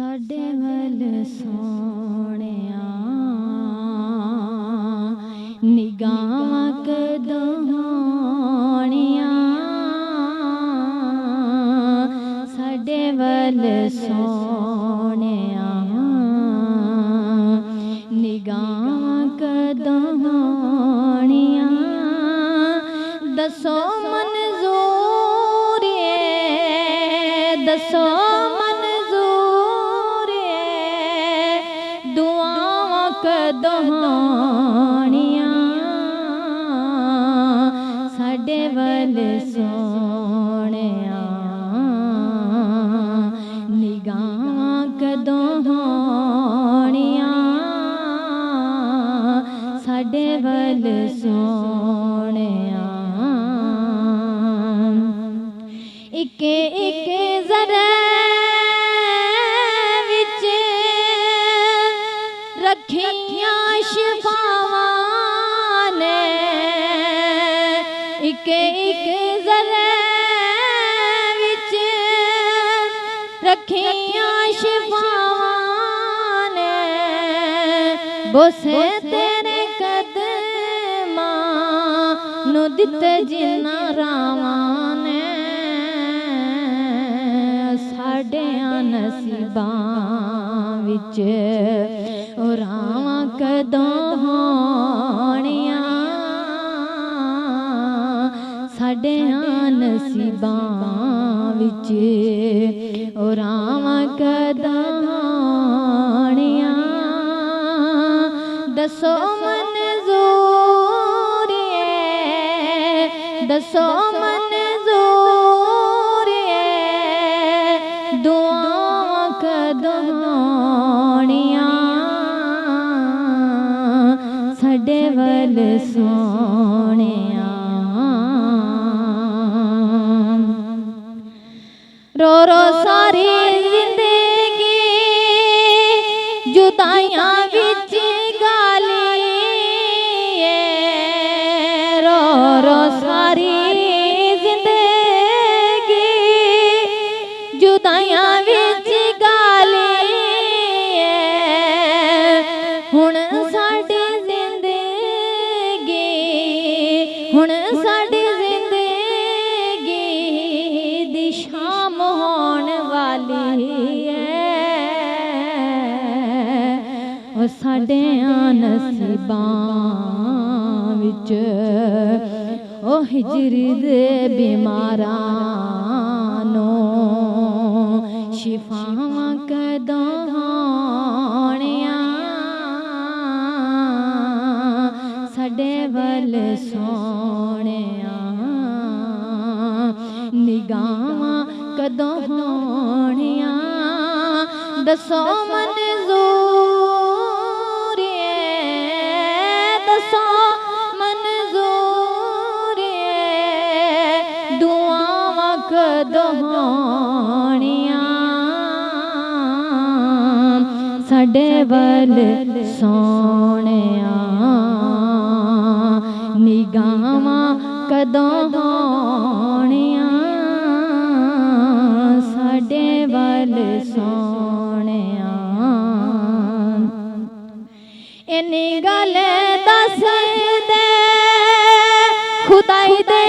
साडे वल सोहणिया निगाहां कदों होणिया साडे वल सोहणिया निगाहां कदों होणिया दसो मंजूर दसो कदों होणिया साडे वल सोहणिया निगाहां कदों होणिया साडे वल सोहणिया इके इके जरा रखिया शिफावां ने इके इके जरे विच रखिया शिफावां ने बोसे तेरे कदमां नू दिते जिन्ना रावां ने साडियां नसीबां विच रावां कदों होणिया साडियां नसीबां विच रावां कदों होणिया दसो मंजूर दसो मंजूर दुआवां कदों होणिया साडे वल सोहणिया रो रो सारी जिंदगी जुदाइयां विच गाली रो रो सारी जिंदगी जुदाइयां विच गाली हुण साडी हुण साडी जिंदगी दी शाम होण वाली है ओ साडियां नसीबां विच ओ हिजर दे बीमारां नूं शिफावां कदों होणिया साडे वल सोहणिया निगाहां कदों होणिया दसो मंजूर दसो मंजूर दुआवां कदों होणिया साडे वल सोहणिया निगाहां कदों होणिया साडे वल सोहणिया इन्नी गल दस दे खुदाई दे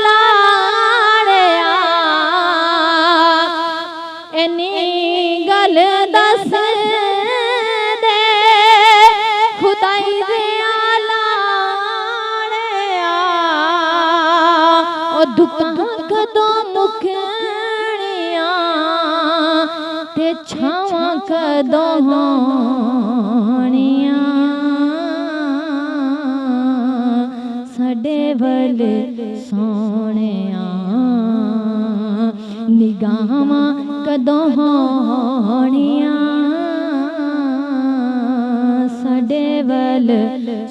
लाड़िया इन्नी गल दस दे खुदाई दे दुकां कदों मुकणिया ते छावां कदों होणिया साडे वल सोहणिया निगाहां कदों होणिया साडे वल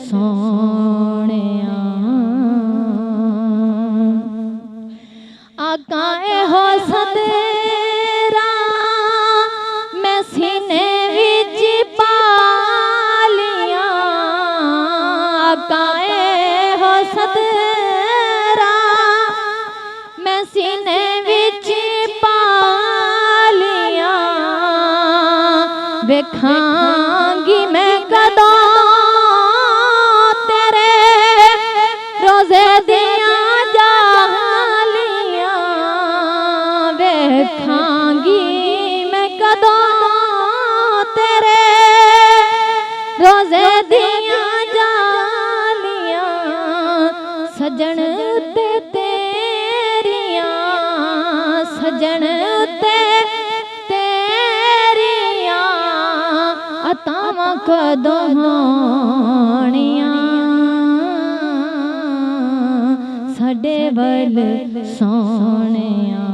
सोहणिया आका हो सतेरा मैं सीने विच पालिया आका हो सतेरा मैं सीने विच पालिया वेखांगी मैं कदों तेरे रोजे दिया जालियां, वेखांगी मैं कदों तेरे रोजे दिया जालियां, सजन ते तेरियां, सजन ते तेरियां अतावां कदों होणियां, साडे वल सोहणिया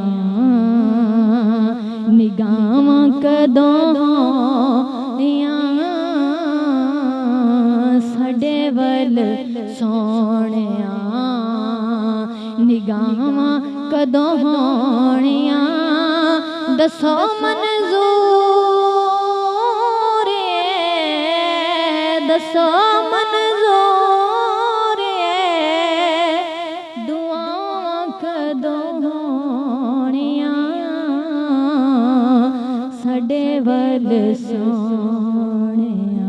निगाहां कदों होणियां, साडे वल सोहणिया निगाहां कदों होणियां, दसो मंजूर दसो मंजूर दुआवां कदों होणियां, साडे वल सोहणिया।